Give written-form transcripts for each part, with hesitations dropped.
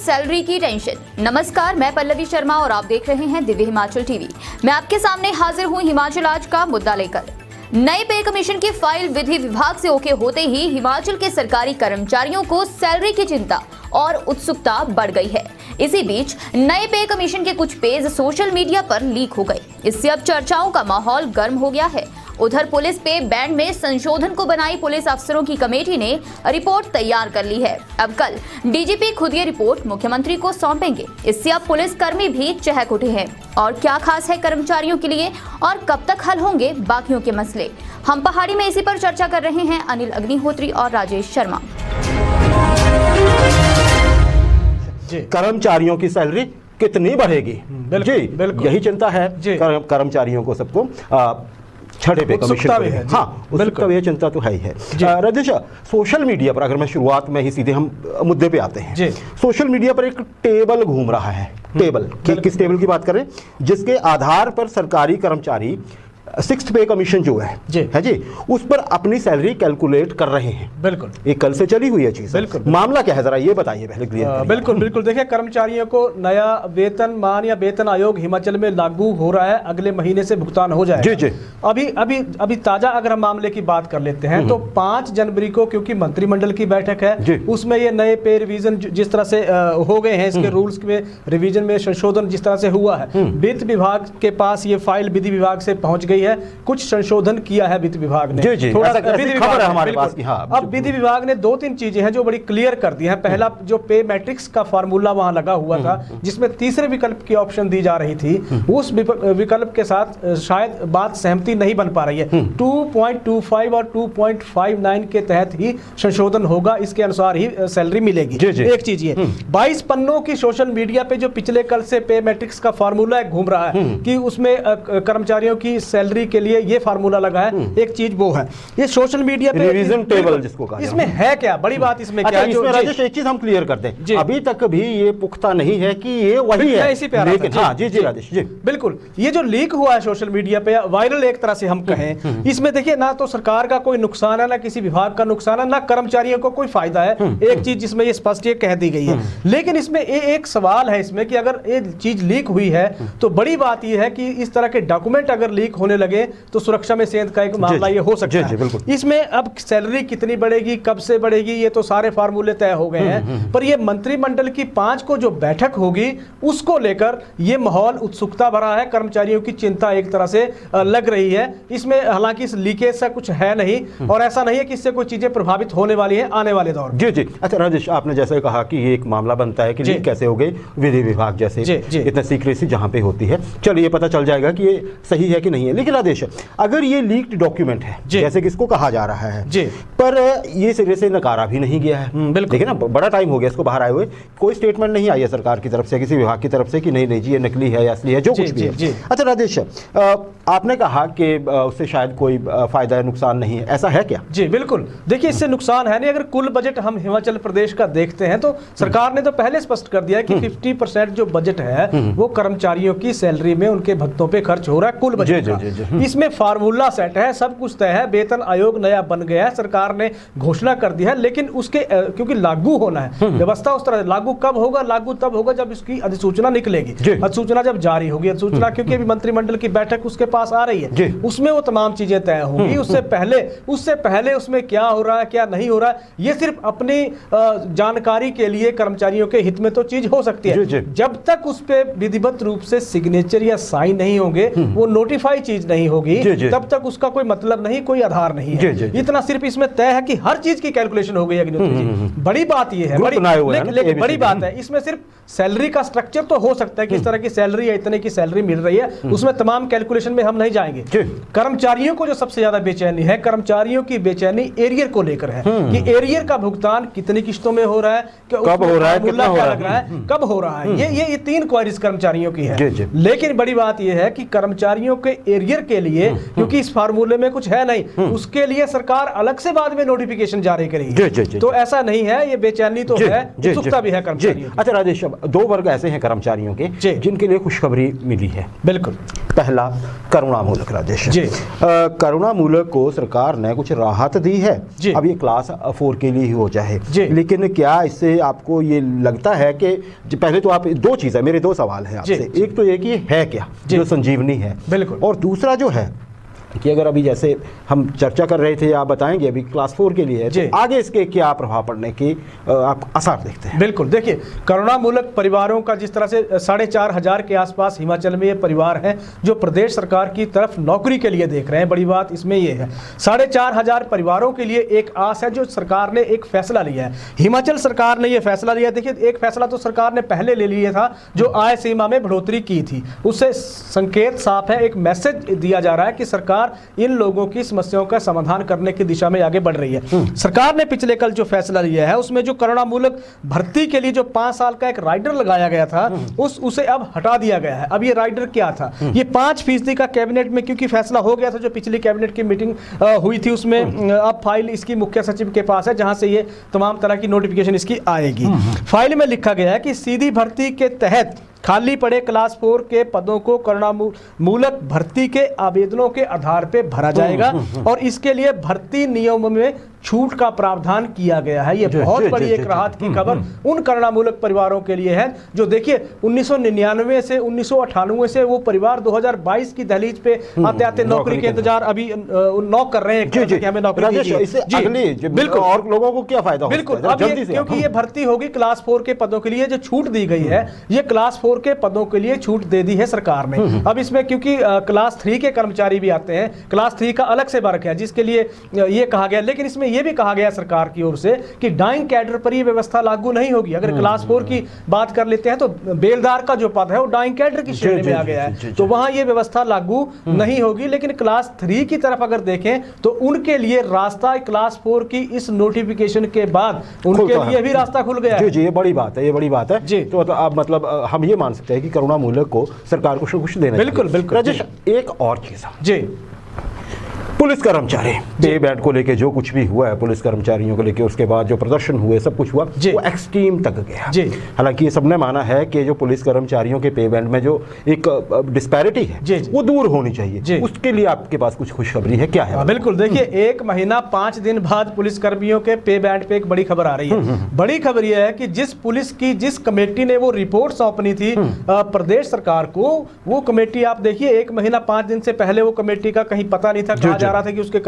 Salary की tension. नमस्कार, मैं पल्लवी शर्मा और आप देख रहे हैं दिव्य हिमाचल टीवी। मैं आपके सामने हाजिर हूं हिमाचल आज का मुद्दा लेकर। नए पे कमीशन की फाइल विधि विभाग से ओके होते ही हिमाचल के सरकारी कर्मचारियों को सैलरी की चिंता और उत्सुकता बढ़ गई है। इसी बीच नए पे कमीशन के कुछ पेज सोशल मीडिया पर लीक हो गए। इससे अब चर्चाओं का माहौल गर्म हो गया है। उधर पुलिस पे बैंड में संशोधन को बनाई पुलिस अफसरों की कमेटी ने रिपोर्ट तैयार कर ली है। अब कल डीजीपी खुद ये रिपोर्ट मुख्यमंत्री को सौंपेंगे। इससे अब पुलिस कर्मी भी चहक उठे हैं। और क्या खास है कर्मचारियों के लिए और कब तक हल होंगे बाकियों के मसले, हम पहाड़ी में इसी पर चर्चा कर रहे हैं अनिल अग्निहोत्री और राजेश शर्मा। कर्मचारियों की सैलरी कितनी बढ़ेगी? बिल्कुल यही चिंता है कर्मचारियों को, सबको छठे पे कमीशन है। हाँ, बिल्कुल ये चिंता तो है ही है। राजेश, सोशल मीडिया पर अगर मैं शुरुआत में ही सीधे हम मुद्दे पे आते हैं, सोशल मीडिया पर एक टेबल घूम रहा है। टेबल किस टेबल की बात करें? जिसके आधार पर सरकारी कर्मचारी सिक्स्थ पे कमीशन जो है जी, उस पर अपनी सैलरी कैलकुलेट कर रहे हैं। बिल्कुल, ये कल से चली हुई है चीज। बिल्कुल, मामला क्या है जरा ये बताइए पहले क्लियर। बिल्कुल देखिए, कर्मचारियों को नया वेतनमान या वेतन आयोग हिमाचल में लागू हो रहा है। अगले महीने से भुगतान हो जाएगा। जी। अभी ताजा अगर हम मामले की बात कर लेते हैं तो 5 जनवरी को, क्योंकि मंत्रिमंडल की बैठक है, उसमें ये नए पे रिवीजन जिस तरह से हो गए हैं, इसके रूल्स में रिवीजन में संशोधन जिस तरह से हुआ है, वित्त विभाग के पास ये फाइल विधि विभाग से पहुंच गई है। कुछ संशोधन किया है वित्त विभाग ने। थोड़ा विधि विभाग हमारे पास की। अब विधि विभाग ने 2-3 चीजें हैं जो बड़ी क्लियर कर दी हैं। पहला, जो पे मैट्रिक्स का फार्मूला वहां लगा हुआ था, जिसमें तीसरे विकल्प की ऑप्शन दी जा रही थी, उस विकल्प के साथ शायद बात सहमति नहीं बन पा रही है। 2.25 और 2.59 के तहत ही संशोधन होगा, इसके अनुसार ही सैलरी मिलेगी। एक चीज ये 22 पन्नों की सोशल मीडिया पे जो पिछले कल से पे मैट्रिक्स का फार्मूला घूम रहा है कि उसमें कर्मचारियों की सैलरी के लिए ये फार्मूला लगा है। एक चीज वो है, ये सोशल मीडिया पे रिवीजन टेबल जिसको कहा, इसमें है क्या बड़ी बात? इसमें क्या है? इसमें राजेश एक चीज हम क्लियर करते हैं, अभी तक भी ये पुख्ता नहीं है कि ये वही है। लेकिन हाँ जी राजेश जी, बिल्कुल, ये जो लीक हुआ है सोशल मीडिया पे, वायरल एक तरह से हम कहें, इसमें देखिए ना तो सरकार का कोई नुकसान है, ना किसी विभाग का नुकसान है, ना कर्मचारियों को कोई फायदा है। एक चीज जिसमें ये स्पष्ट ये कह दी गई है। लेकिन इसमें एक सवाल है इसमें कि अगर ये चीज लीक हुई है तो बड़ी बात यह है कि इस तरह के डॉक्यूमेंट अगर लीक होने लगे तो सुरक्षा में सेंध का एक मामला ये हो सकता है। इसमें अब सैलरी कितनी बढ़ेगी, कब से बढ़ेगी, ये तो सारे फार्मूले तय हो गए हैं। पर ये मंत्रिमंडल की 5 को जो बैठक होगी उसको लेकर ये माहौल उत्सुकता भरा है। कर्मचारियों की चिंता एक तरह से लग रही है। इसमें हालांकि इस लीकेज से कुछ है नहीं और ऐसा नहीं है कि इससे कोई चीजें प्रभावित होने वाली है आने वाले दौर में। जी। अच्छा राजेश, आपने जैसे कहा कि ये एक मामला बनता है कि लीक कैसे हो गई, विधि विभाग जैसे इतना सीक्रेसी जहां पे होती है, चलिए पता चल जाएगा कि ये सही है कि नहीं है। लेकिन राजेश, अगर ये लीक्ड डॉक्यूमेंट है जैसे कि इसको कहा जा रहा है, पर ये सिरे से नकारा भी नहीं गया है। देखिए ना, बड़ा टाइम हो गया इसको बाहर आए हुए, कोई स्टेटमेंट नहीं आई है सरकार की तरफ से, किसी विभाग की तरफ से कि नहीं जी ये नकली है या असली है, जो कुछ भी है। अच्छा राजेश, आपने कहा कि उससे शायद कोई फायदा या नुकसान नहीं है, ऐसा है क्या? जी बिल्कुल, देखिए इससे नुकसान है नहीं। अगर कुल बजट हम हिमाचल प्रदेश का देखते हैं तो सरकार ने तो पहले स्पष्ट कर दिया है कि 50% जो बजट है वो कर्मचारियों की सैलरी में, उनके भत्तों पे खर्च हो रहा है कुल बजट का। इसमें फार्मूला सेट है, सब कुछ तय है, वेतन आयोग नया बन गया है, सरकार ने घोषणा कर दी है। लेकिन उसके क्योंकि लागू होना है, व्यवस्था उस तरह लागू कब होगा? लागू तब होगा जब इसकी अधिसूचना निकलेगी, अधिसूचना जब जारी होगी। अधिसूचना क्योंकि अभी मंत्रिमंडल की बैठक उसके पास आ रही है, उसमें वो तमाम चीजें तय होंगी। उससे पहले उसमें क्या हो रहा है क्या नहीं हो रहा है, ये सिर्फ अपनी जानकारी के लिए कर्मचारियों के हित में तो चीज हो सकती है। जब तक उस पर विधिवत रूप से सिग्नेचर या साइन नहीं होंगे, वो नोटिफाई चीज नहीं होगी, तब तक उसका कोई मतलब नहीं, कोई आधार नहीं है। इतना सिर्फ इसमें तय है कि हर चीज की कैलकुलेशन हो गई है। बड़ी बात यह है, लेकिन बड़ी बात है इसमें सिर्फ सैलरी का स्ट्रक्चर तो हो सकता है कि इस तरह की सैलरी या इतने की सैलरी मिल रही है, उसमें तमाम कैलकुलेशन में हम नहीं जाएंगे। कर्मचारियों को जो सबसे ज्यादा बेचैनी है, कर्मचारियों की बेचैनी एरियर को लेकर है कि एरियर का भुगतान कितनी किस्तों में हो रहा है, कब हो रहा है, कितना क्या लग रहा है, कब हो रहा है। ये 3 क्वेरीज कर्मचारियों की है। लेकिन बड़ी बात यह है कि कर्मचारियों के एरियर ईयर के लिए, क्योंकि इस फार्मूले में कुछ है नहीं, उसके लिए सरकार अलग से बाद में नोटिफिकेशन जारी करेगी। तो ऐसा नहीं है, ये बेचैनी तो है, उत्सुकता भी है कर्मचारियों। अच्छा राजेश, दो वर्ग ऐसे हैं कर्मचारियों के जिनके लिए खुशखबरी मिली है। बिल्कुल। पहला करुणामूलक राजेश जी। करुणामूलक को सरकार ने कुछ राहत दी है। अब ये क्लास 4 के लिए ही हो जाए, लेकिन क्या इससे आपको ये लगता है कि पहले तो आप दो चीज़ें, मेरे दो सवाल हैं आपसे। एक तो ये कि है क्या जो संजीवनी है, बिल्कुल, और दूसरा जो है कि अगर अभी जैसे हम चर्चा कर रहे थे, आप बताएंगे अभी क्लास 4 के लिए है, तो आगे इसके क्या प्रभाव पड़ने की आप आसार देखते हैं? बिल्कुल, देखिए करुणामूलक परिवारों का जिस तरह से 4,500 के आसपास हिमाचल में ये परिवार हैं जो प्रदेश सरकार की तरफ नौकरी के लिए देख रहे हैं। बड़ी बात इसमें ये है, 4,500 परिवारों के लिए एक आस है जो सरकार ने एक फैसला लिया है। हिमाचल सरकार ने यह फैसला लिया। देखिए, एक फैसला तो सरकार ने पहले ले लिया था, जो आय सीमा में बढ़ोतरी की थी, उससे संकेत साफ है, एक मैसेज दिया जा रहा है कि सरकार इन लोगों की समस्याओं का समाधान करने की दिशा में आगे बढ़ रही है। सरकार ने पिछले कल जो फैसला लिया है उसमें जो करुणामूलक भर्ती के लिए जो 5 साल का एक राइडर लगाया गया था उसे अब हटा दिया गया है। अब ये राइडर क्या था? ये 5% का कैबिनेट में क्योंकि फैसला हो गया था, जो पिछली कैबिनेट की मीटिंग हुई थी उसमें अब फाइल इसकी मुख्य सचिव के पास है, जहां से ये तमाम तरह की नोटिफिकेशन इसकी आएगी। फाइल में लिखा गया है कि सीधी भर्ती के तहत खाली पड़े क्लास 4 के पदों को करुणामूलक भर्ती के आवेदनों के आधार पर भरा जाएगा और इसके लिए भर्ती नियमों में छूट का प्रावधान किया गया है। ये बहुत बड़ी एक राहत की खबर उन करुणामूलक परिवारों के लिए है जो देखिए 1999 से 1998 से वो परिवार 2022 की दहलीज पे आते आते नौकरी के इंतजार अभी नौक कर रहे हैं कि हमें नौकरी दीजिए। बिल्कुल, और लोगों को क्या फायदा? बिल्कुल, अब क्योंकि ये भर्ती होगी क्लास 4 के पदों के लिए, जो छूट दी गई है ये क्लास 4 के पदों के लिए छूट दे दी है सरकार ने। अब इसमें क्योंकि क्लास 3 के कर्मचारी भी आते हैं, क्लास 3 का अलग से वर्ग है जिसके लिए ये कहा गया, लेकिन इसमें यह भी कहा गया सरकार की ओर से कि डाइंग कैडर पर यह व्यवस्था लागू नहीं होगी। अगर क्लास 4 की बात कर लेते हैं तो बेलदार का जो पद है वो डाइंग कैडर की श्रेणी में आ गया है, तो वहां यह व्यवस्था लागू नहीं होगी। लेकिन क्लास 3 की तरफ अगर देखें तो उनके लिए रास्ता क्लास 4 की इस नोटिफिकेशन के बाद उनके लिए भी रास्ता खुल गया है। जी, ये बड़ी बात है, ये बड़ी बात है जी। तो अब मतलब हम ये मान सकते हैं कि करुणामूलक को सरकार को कुछ देना। बिल्कुल बिल्कुल। राजेश, एक और चीज जी, पुलिस कर्मचारी पे बैंड को लेके जो कुछ भी हुआ है, पुलिस कर्मचारियों को लेके उसके बाद जो प्रदर्शन हुए, सब कुछ हुआ वो एक्सट्रीम तक गया जी। हालांकि ये सबने माना है कि जो पुलिस कर्मचारियों के पे बैंड में जो एक डिस्पैरिटी है जी, वो दूर होनी चाहिए। उसके लिए आपके पास कुछ खुशखबरी है, क्या है? बिल्कुल, देखिए 1 महीना 5 दिन बाद पुलिस कर्मियों के पे बैंड पे एक बड़ी खबर आ रही है। बड़ी खबर यह है कि जिस कमेटी ने वो रिपोर्ट सौंपनी थी प्रदेश सरकार को, वो कमेटी आप देखिए 1 महीना 5 दिन से पहले वो कमेटी का कहीं पता नहीं था, कहा जा रहा था कि उसके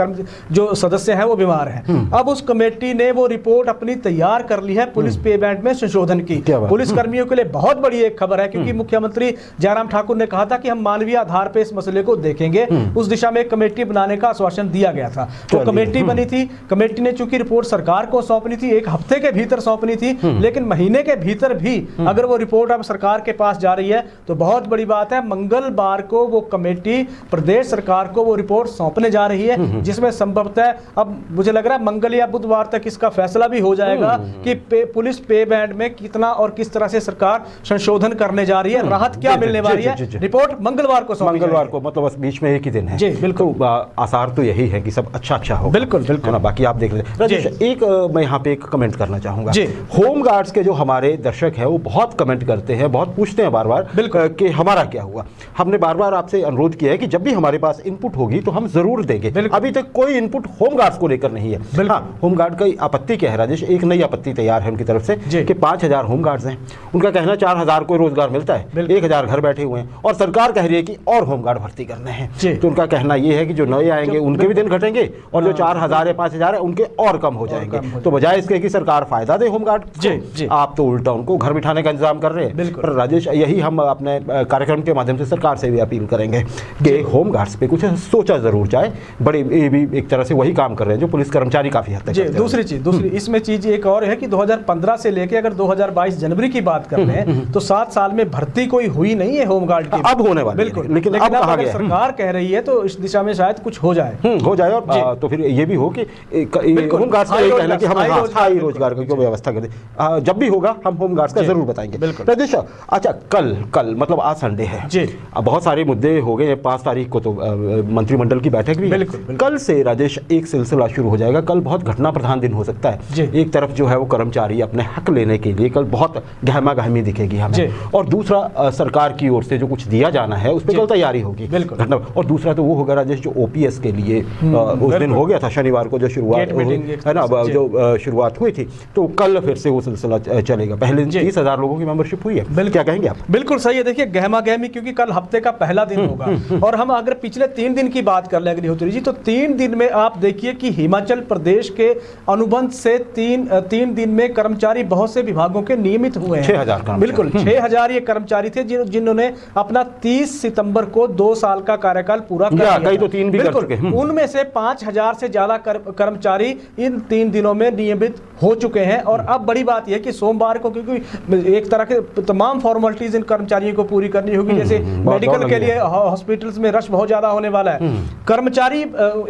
जो सदस्य हैं वो बीमार हैं। अब उस कमेटी ने वो रिपोर्ट अपनी तैयार कर ली है पुलिस पे बैंड में संशोधन की। पुलिस कर्मियों के लिए बहुत बड़ी एक खबर है, क्योंकि मुख्यमंत्री जयराम ठाकुर ने कहा था कि हम मानवीय आधार पर इस मसले को देखेंगे। उस दिशा में एक कमेटी बनाने का आश्वासन दिया गया था, तो कमेटी बनी थी। कमेटी ने चूंकि रिपोर्ट सरकार को सौंपनी थी, 1 हफ्ते के भीतर सौंपनी थी, लेकिन महीने के भीतर भी अगर वो रिपोर्ट अब सरकार के पास जा रही है तो बहुत बड़ी बात है। मंगलवार को वो कमेटी प्रदेश सरकार को वो रिपोर्ट सौंपने जा रही है, जिसमें संभवतः अब मुझे लग रहा है मंगल या बुधवार तक इसका फैसला भी हो जाएगा कि पुलिस पे बैंड में कितना और किस तरह से सरकार संशोधन करने जा रही है, राहत क्या मिलने वाली है। रिपोर्ट मंगलवार को मतलब बस बीच में एक ही दिन है जी। बिल्कुल, आसार तो यही है कि सब अच्छा हो। बिल्कुल बिल्कुल, बाकी आप देख लेते। एक मैं यहाँ पे एक कमेंट करना चाहूंगा। होम गार्ड्स के जो हमारे दर्शक है वो बहुत कमेंट करते हैं, बहुत पूछते हैं बार बार कि हमारा क्या हुआ। हमने बार बार आपसे अनुरोध किया है कि जब भी हमारे पास इनपुट होगी तो हम जरूर देंगे। अभी तक कोई इनपुट होमगार्ड्स को लेकर नहीं है। हाँ, होमगार्ड की आपत्ति क्या है राजेश? एक नई आपत्ति तैयार है उनकी तरफ से कि 5000 होमगार्ड्स हैं, उनका कहना 4000 को रोजगार मिलता है, 1000 घर बैठे हुए हैं और सरकार कह रही है कि और होमगार्ड भर्ती करने हैं। तो उनका कहना यह है कि जो नए आएंगे उनके भी दिन घटेंगे और जो 4000 या 5000 है उनके और कम हो जाएंगे। तो बजाय इसके कि सरकार फायदा दे होमगार्ड, आप तो उल्टा उनको घर बिठाने का इंतजाम कर रहे हैं। पर राजेश, यही हम अपने कार्यक्रम के माध्यम से सरकार से भी अपील करेंगे कि होमगार्ड्स पे कुछ सोचा जरूर जाए, बड़े ये भी एक तरह से वही काम कर रहे हैं जो पुलिस कर्मचारी काफी हद तक करते हैं। दूसरी इसमें चीज एक और है कि 2015 से लेके अगर 2022 जनवरी की बात कर रहे हैं तो 7 साल में भर्ती कोई हुई नहीं है होमगार्ड की, अब होने वाली है। बिल्कुल, लेकिन अब कहा गया सरकार कह रही है तो इस दिशा में शायद कुछ हो जाए और तो फिर ये भी हो कि होमगार्ड्स का यही कहना कि हम स्थायी रोजगार की व्यवस्था कर दें। जब भी होगा हम होमगार्ड्स का जरूर बताएंगे। राजेश, अच्छा कल मतलब आज संडे है जी, अब बहुत सारे मुद्दे हो गए। 5 तारीख को तो मंत्रिमंडल की बैठक भी है। कल से राजेश एक सिलसिला शुरू हो जाएगा। कल बहुत घटना प्रधान दिन हो सकता है। एक तरफ जो है वो कर्मचारी अपने हक लेने के लिए कल बहुत गहमा गहमी दिखेगी हमें, और दूसरा सरकार की ओर से जो कुछ दिया जाना है उस पर कल तैयारी होगी घटना। और दूसरा तो वो होगा राजेश जो ओपीएस के लिए उस दिन हो गया था शनिवार को जो शुरुआत है ना, जो शुरुआत हुई थी, तो कल फिर से वो सिलसिला चलेगा। पहले 30,000 लोगों की मेंबरशिप हुई है। क्या कहेंगे आप? बिल्कुल सही है। देखिए गहमा गहमी क्योंकि कल हफ्ते का पहला दिन होगा, और हम अगर पिछले 3 दिन की बात कर लें अग्निहोत्री जी, तो 3 दिन में आप देखिए कि हिमाचल प्रदेश के अनुबंध से 3 दिन में कर्मचारी बहुत से विभागों के नियमित हुए हैं। 6,000 बिल्कुल 6,000 ये कर्मचारी थे जिन्होंने अपना 30 सितंबर को 2 साल का कार्यकाल पूरा कर लिया। कई तो 3 भी कर चुके हैं। उनमें से 5,000 से ज्यादा कर्मचारी इन 3 दिनों में नियमित हो चुके हैं। और अब बड़ी बात यह कि सोमवार को, क्योंकि एक तरह के तमाम फॉर्मेलिटीज इन कर्मचारियों को पूरी करनी होगी, जैसे मेडिकल के लिए हॉस्पिटल्स में रश बहुत ज्यादा होने वाला है, कर्मचारी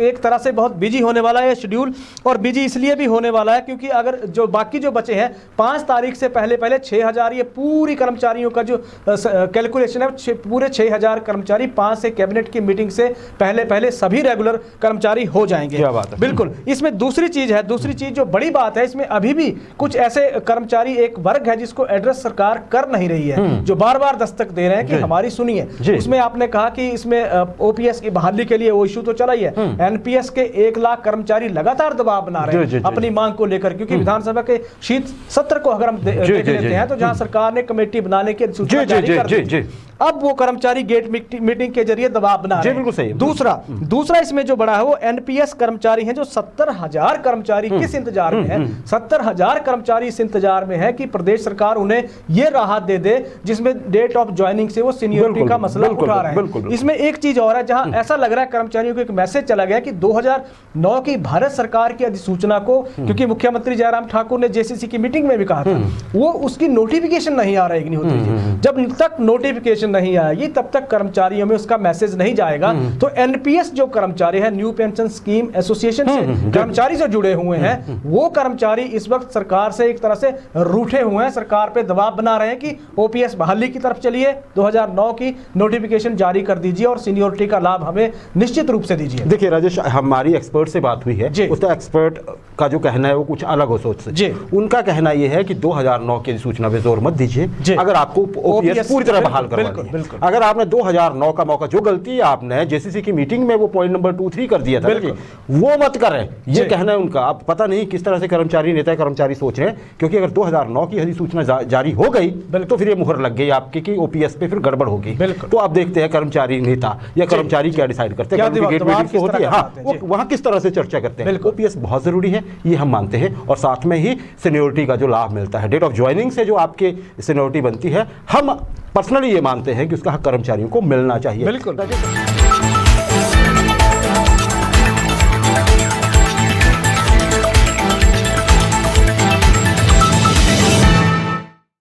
एक तरह से बहुत बिजी होने वाला है शेड्यूल। और बिजी इसलिए भी होने वाला है क्योंकि अगर जो बाकी जो बचे हैं 5 तारीख से पहले 6,000 ये पूरी कर्मचारियों का जो कैलकुलेशन है, पूरे 6,000 कर्मचारी 5 से कैबिनेट की मीटिंग से पहले सभी रेगुलर कर्मचारी हो जाएंगे। क्या बात है? बिल्कुल। इसमें दूसरी चीज जो बड़ी बात है, इसमें अभी भी कुछ ऐसे कर्मचारी, एक वर्ग है जिसको एड्रेस सरकार कर नहीं रही है, जो बार बार दस्तक दे रहे हैं कि हमारी सुनिए। उसमें आपने कहा कि इसमें ओपीएस की बहाली के लिए वो इशू तो चला ही है। एनपीएस के 1 लाख कर्मचारी लगातार दबाव बना रहे हैं अपनी मांग को लेकर, क्योंकि विधानसभा के शीत सत्र को अगर हम देख लेते हैं तो जहां सरकार ने कमेटी बनाने की सूचना जारी कर दी, अब वो कर्मचारी गेट मीटिंग के जरिए दबाव बना रहे हैं। दूसरा इसमें जो बड़ा है वो एनपीएस कर्मचारी हैं, जो 70,000 कर्मचारी किस इंतजार में है? 70,000 कर्मचारी इस इंतजार में है कि प्रदेश सरकार उन्हें ये राहत दे दे जिसमें डेट ऑफ ज्वाइनिंग से वो सीनियरिटी का मसला उठा रहे हैं। इसमें एक चीज और है जहां ऐसा लग रहा है कर्मचारियों को एक मैसेज चला गया कि 2009 की भारत सरकार की अधिसूचना को, क्योंकि मुख्यमंत्री जयराम ठाकुर ने जेसीसी की मीटिंग में भी कहा था, वो उसकी नोटिफिकेशन नहीं आ रही है। जब तक नोटिफिकेशन नहीं आएगी तब तक कर्मचारियों में उसका मैसेज नहीं जाएगा। तो एनपीएस जो कर्मचारी है, न्यू पेंशन स्कीम एसोसिएशन से कर्मचारी जो जुड़े हुए हैं, वो कर्मचारी इस वक्त सरकार से एक तरह से रूठे हुए हैं, सरकार पे दबाव बना रहे हैं कि ओपीएस बहाली की तरफ चलिए, 2009 की नोटिफिकेशन जारी कर दीजिए और सीनियरिटी का लाभ हमें निश्चित रूप से दीजिए। देखिए राजेश, हमारी एक्सपर्ट से बात हुई है, उसका एक्सपर्ट का जो कहना है वो कुछ अलग हो सोच से। उनका कहना यह है कि 2009 की सूचना पे जोर मत दीजिए। अगर आपको ओपीएस पूरी तरह बहाल करवानी है, अगर आपने 2009 का मौका, जो गलती आपने जेसीसी की मीटिंग में वो पॉइंट नंबर 2-3 कर दिया था, वो मत करें, ये कहना है उनका। अब पता नहीं किस तरह से कर्मचारी नेता कर्मचारी सोच रहे हैं, क्योंकि अगर 2009 की अधिसूचना जारी हो गई तो फिर ये मुहर लग गई आपकी कि ओपीएस पे फिर गड़बड़ होगी। तो आप देखते हैं कर्मचारी नेता या कर्मचारी क्या डिसाइड करते हैं, होती है वहां किस तरह से चर्चा करते हैं। ओपीएस बहुत जरूरी है, ये हम मानते हैं, और साथ में ही सीनियरिटी का जो लाभ मिलता है, डेट ऑफ ज्वाइनिंग से जो आपके सीनियरिटी बनती है, हम पर्सनली ये मानते हैं कि उसका हक कर्मचारियों को मिलना चाहिए। बिल्कुल।